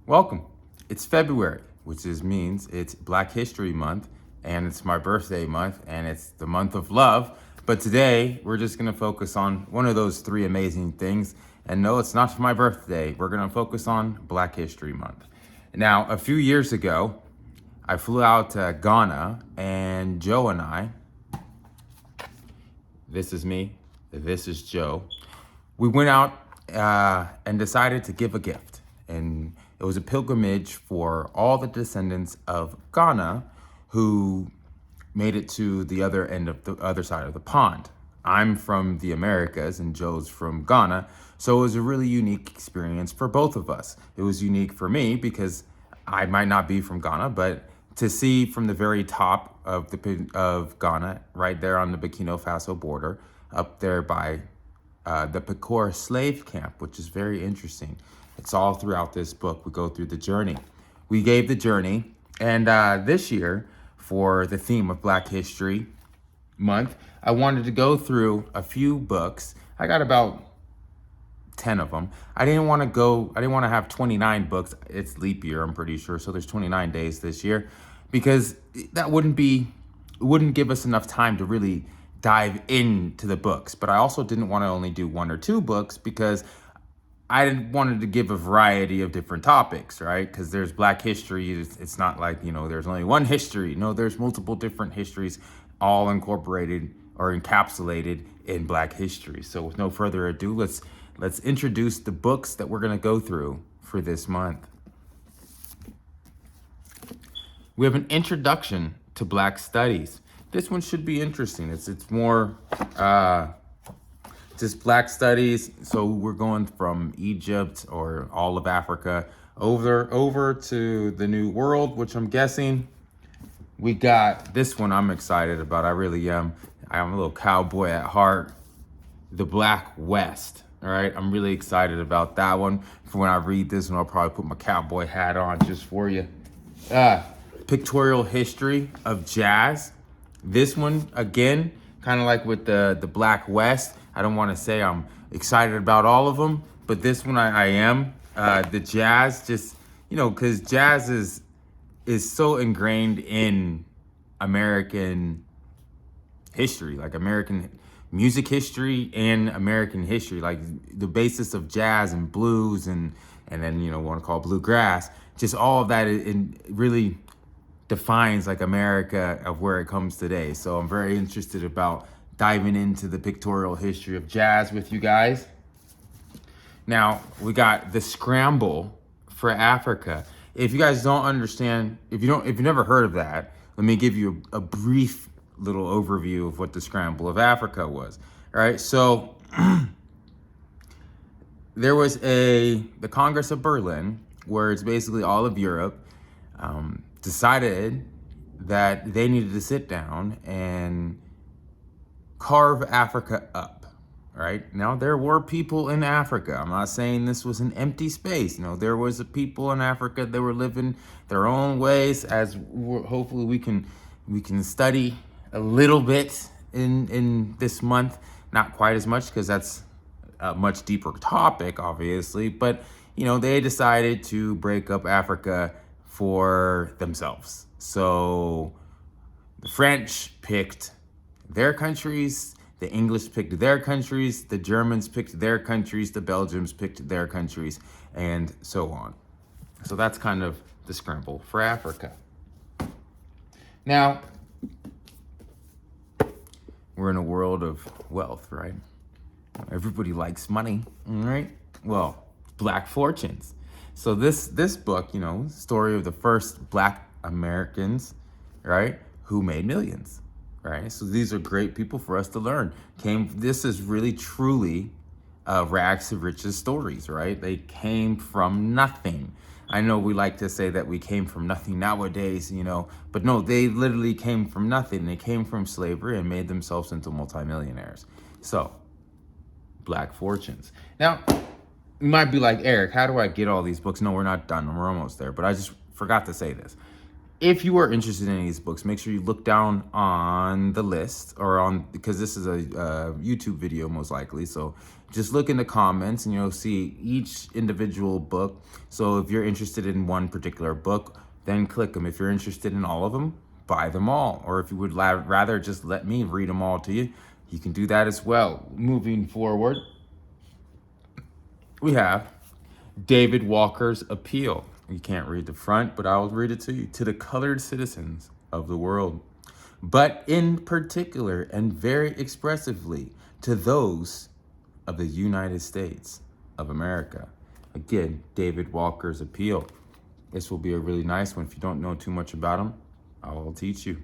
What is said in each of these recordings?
Welcome. It's February, which means it's Black History Month, and it's my birthday month, and it's the month of love. But today, we're just going to focus on one of those three amazing things. And no, it's not for my birthday. We're going to focus on Black History Month. Now, a few years ago, I flew out to Ghana, and Joe and I, this is me, this is Joe, we went out and decided to give a gift. And it was a pilgrimage for all the descendants of Ghana who made it to the other end of the other side of the pond. I'm from the Americas and Joe's from Ghana, so it was a really unique experience for both of us. It was unique for me because I might not be from Ghana, but to see from the very top of Ghana, right there on the Burkina Faso border, up there by the Pecora slave camp, which is very interesting. It's all throughout this book. We go through the journey. We gave the journey, and this year, for the theme of Black History Month, I wanted to go through a few books. I got about 10 of them. I didn't want to have 29 books. It's leap year, I'm pretty sure, so there's 29 days this year, because that wouldn't give us enough time to really dive into the books. But I also didn't want to only do one or two books because I wanted to give a variety of different topics, right? Because there's Black history. It's not like, there's only one history. No, there's multiple different histories all incorporated or encapsulated in Black history. So with no further ado, let's introduce the books that we're going to go through for this month. We have an introduction to Black studies. This one should be interesting. It's more just Black studies. So we're going from Egypt or all of Africa over to the New World, which I'm guessing we got this one. I'm excited about. I really am. I'm a little cowboy at heart. The Black West. All right. I'm really excited about that one. For when I read this one, I'll probably put my cowboy hat on just for you. Pictorial history of jazz. This one, again, kind of like with the Black West. I don't want to say I'm excited about all of them, but this one I am. The jazz, just, because jazz is so ingrained in American history, like American music history and American history, like the basis of jazz and blues and then, want to call it bluegrass, just all of that, it really defines like America of where it comes today. So I'm very interested about diving into the pictorial history of jazz with you guys. Now we got the Scramble for Africa. If you guys don't understand, if you've never heard of that, let me give you a brief little overview of what the Scramble of Africa was. All right, so there was the Congress of Berlin, where it's basically all of Europe, decided that they needed to sit down and carve Africa up, right? Now, there were people in Africa. I'm not saying this was an empty space. No, there was a people in Africa that were living their own ways, as hopefully we can study a little bit in this month. Not quite as much, because that's a much deeper topic, obviously, but they decided to break up Africa for themselves. So the French picked their countries, the English picked their countries, the Germans picked their countries, the Belgians picked their countries, and so on. So that's kind of the Scramble for Africa. Now, we're in a world of wealth, right? Everybody likes money, right? Well, Black fortunes. So this book, story of the first Black Americans, right, who made millions, right? So these are great people for us to learn. This is really truly rags to riches stories, right? They came from nothing. I know we like to say that we came from nothing nowadays, but no, they literally came from nothing. They came from slavery and made themselves into multimillionaires. So, Black fortunes. Now, you might be like, Eric, how do I get all these books? No, we're not done. We're almost there. But I just forgot to say this. if you are interested in any of these books, make sure you look down on the list or on, because this is a YouTube video most likely. So just look in the comments and you'll see each individual book. So if you're interested in one particular book, then click them. If you're interested in all of them, buy them all. Or if you would rather just let me read them all to you, you can do that as well. Moving forward, we have David Walker's Appeal. You can't read the front, but I'll read it to you. To the colored citizens of the world, but in particular and very expressively to those of the United States of America. Again, David Walker's Appeal. This will be a really nice one. If you don't know too much about him, I'll teach you.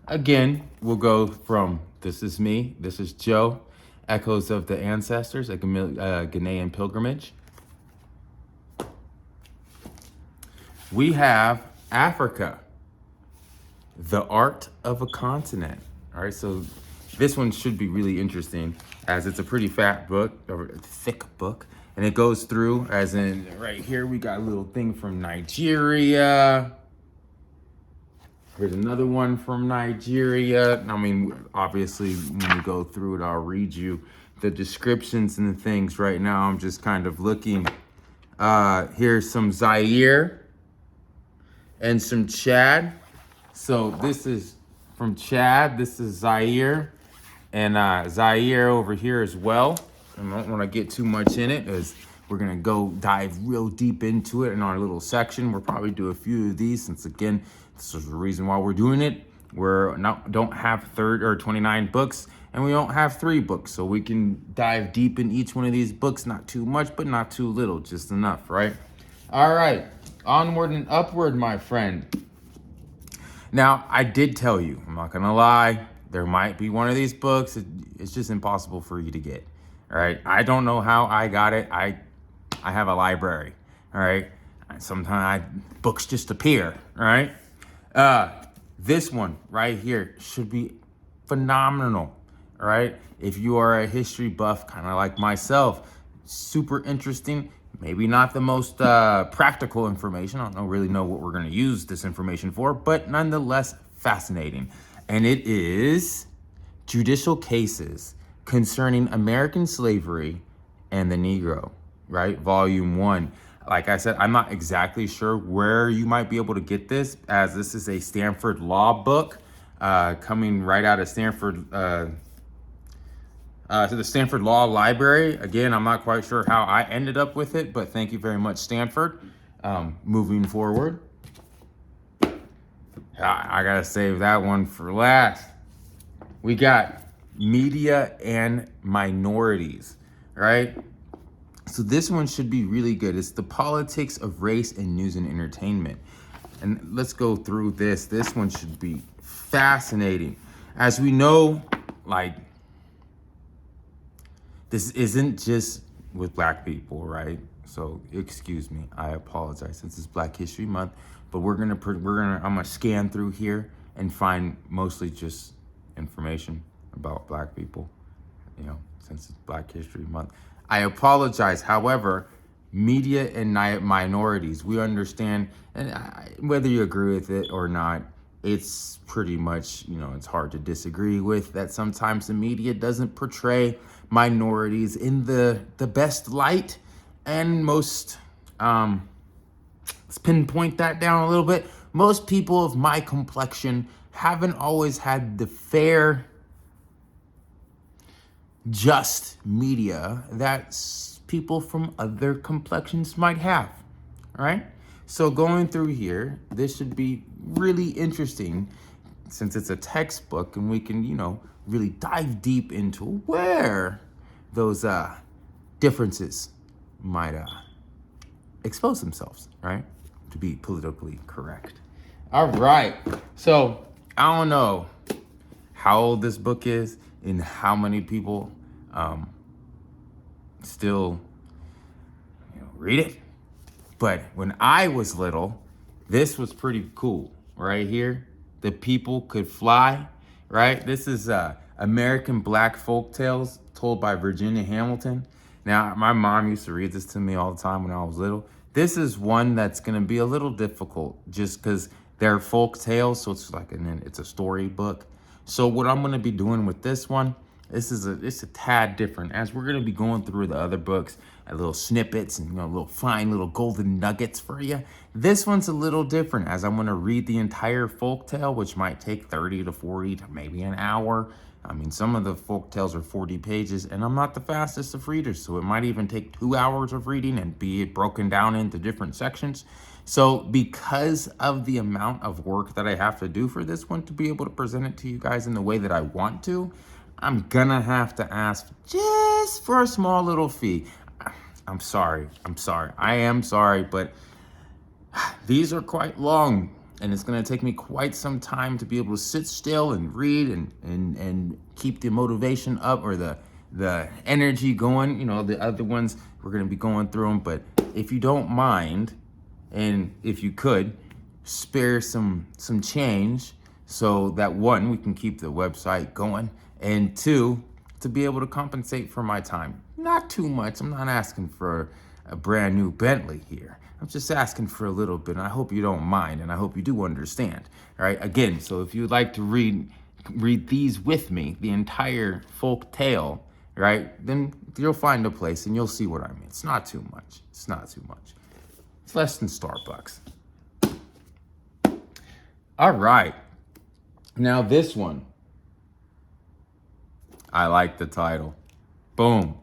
Again, we'll go from This Is Me, This Is Joe, Echoes of the Ancestors, a Ghanaian Pilgrimage. We have Africa, The Art of a Continent. All right, so this one should be really interesting as it's a pretty fat book, or a thick book. And it goes through, as in right here, we got a little thing from Nigeria. Here's another one from Nigeria. I mean, obviously, when we go through it, I'll read you the descriptions and the things. Right now, I'm just kind of looking. Here's some Zaire and some Chad. So this is from Chad. This is Zaire. And Zaire over here as well. I don't want to get too much in it as we're going to go dive real deep into it in our little section. We'll probably do a few of these since, again, this is the reason why we're doing it. Don't have 29 books, and we don't have 3 books. So we can dive deep in each one of these books. Not too much, but not too little. Just enough, right? All right. Onward and upward, my friend. Now, I did tell you, I'm not going to lie, there might be one of these books. It's just impossible for you to get. All right. I don't know how I got it. I have a library. All right. Sometimes books just appear. All right. This one right here should be phenomenal. All right. If you are a history buff, kind of like myself, super interesting. Maybe not the most practical information. I don't really know what we're going to use this information for, but nonetheless fascinating. And it is Judicial Cases Concerning American Slavery and the Negro, right? Volume 1. Like I said, I'm not exactly sure where you might be able to get this, as this is a Stanford law book coming right out of Stanford, to the Stanford Law Library. Again, I'm not quite sure how I ended up with it, but thank you very much, Stanford. Moving forward. I gotta save that one for last. We got Media and Minorities, right? So this one should be really good. It's The Politics of Race in News and Entertainment. And let's go through this. This one should be fascinating. As we know, like, this isn't just with Black people, right? So excuse me, I apologize since it's Black History Month, but I'm gonna scan through here and find mostly just information about Black people, since it's Black History Month. I apologize. However, media and minorities, we understand, and whether you agree with it or not, it's pretty much, it's hard to disagree with that sometimes the media doesn't portray minorities in the best light. And most, let's pinpoint that down a little bit. Most people of my complexion haven't always had the fair, just media that people from other complexions might have, all right? So going through here, this should be really interesting since it's a textbook and we can, really dive deep into where those differences might expose themselves, right? To be politically correct. All right. So I don't know how old this book is and how many people still read it. But when I was little, this was pretty cool right here. The People Could Fly, right? This is American Black Folk Tales told by Virginia Hamilton. Now, my mom used to read this to me all the time when I was little. This is one that's going to be a little difficult just because they're folk tales. So it's like, and then it's a story book. So what I'm going to be doing with this one, it's a tad different, as we're going to be going through the other books at little snippets and little fine little golden nuggets for you. This one's a little different, as I'm going to read the entire folk tale, which might take 30 to 40 to maybe an hour. I mean, some of the folk tales are 40 pages, and I'm not the fastest of readers, so it might even take 2 hours of reading and be broken down into different sections. So because of the amount of work that I have to do for this one to be able to present it to you guys in the way that I want to, I'm gonna have to ask just for a small little fee. I'm sorry, I am sorry, but these are quite long, and it's gonna take me quite some time to be able to sit still and read and keep the motivation up, or the energy going. The other ones, we're gonna be going through them, but if you don't mind, and if you could, spare some change so that, one, we can keep the website going, and two, to be able to compensate for my time. Not too much. I'm not asking for a brand new Bentley here. I'm just asking for a little bit, and I hope you don't mind, and I hope you do understand. All right, again, so if you'd like to read these with me, the entire folk tale, right, then you'll find a place and you'll see what I mean. It's not too much. It's not too much. It's less than Starbucks. All right. Now this one, I like the title. Boom.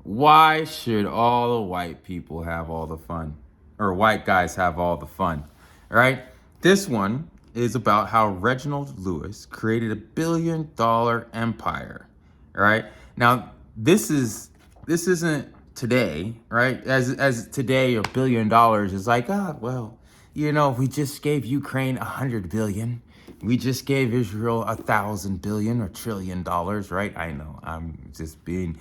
Why should all the white people have all the fun? Or white guys have all the fun? All right. This one is about how Reginald Lewis created $1 billion empire. All right. Now this isn't today, right? As today, $1 billion is like, we just gave Ukraine 100 billion. We just gave Israel 1,000 billion or $1 trillion, right? I know, I'm just being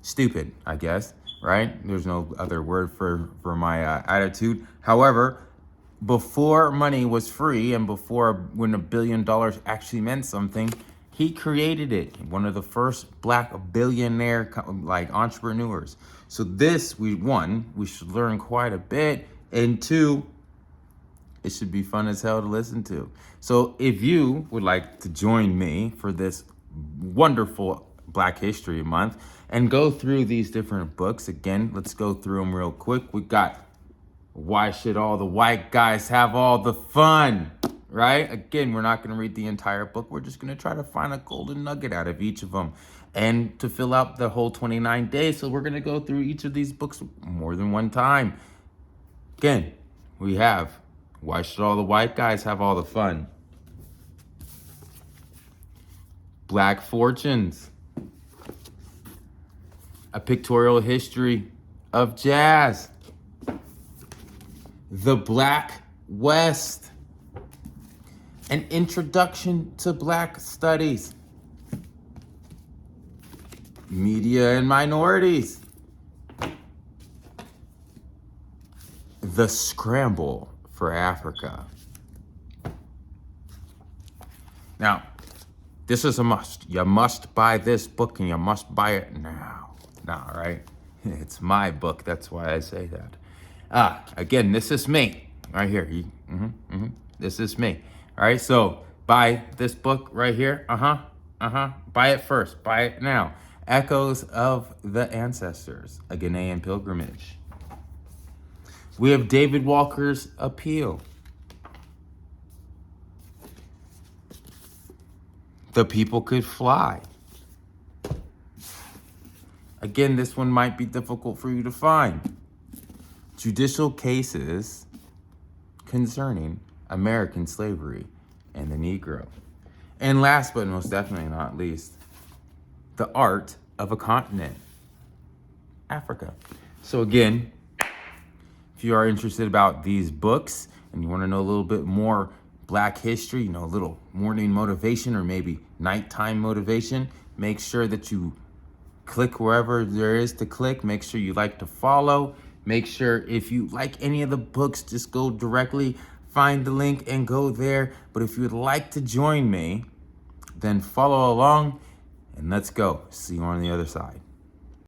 stupid, I guess, right? There's no other word for my attitude. However, before money was free, and before when $1 billion actually meant something, he created it. One of the first black billionaire entrepreneurs. So this, we should learn quite a bit, and two, it should be fun as hell to listen to. So if you would like to join me for this wonderful Black History Month and go through these different books, again, let's go through them real quick. We got Why Should All the White Guys Have All the Fun? Right? Again, we're not going to read the entire book. We're just going to try to find a golden nugget out of each of them, and to fill out the whole 29 days. So we're going to go through each of these books more than one time. Again, we have Why Should All the White Guys Have All the Fun? Black Fortunes, A Pictorial History of Jazz. The Black West, An Introduction to Black Studies. Media and Minorities. The Scramble for Africa. Now, this is a must. You must buy this book, and you must buy it now. Now, right? It's my book. That's why I say that. Again, this is me right here. This is me. All right, so buy this book right here. Buy it first. Buy it now. Echoes of the Ancestors, A Ghanaian Pilgrimage. We have David Walker's Appeal. The People Could Fly. Again, this one might be difficult for you to find. Judicial Cases Concerning American Slavery and the Negro. And last but most definitely not least, The Art of a Continent, Africa. So again, if you are interested about these books and you want to know a little bit more Black history, a little morning motivation or maybe nighttime motivation, make sure that you click wherever there is to click. Make sure you like to follow. Make sure if you like any of the books, just go directly, find the link and go there. But if you would like to join me, then follow along and let's go. See you on the other side.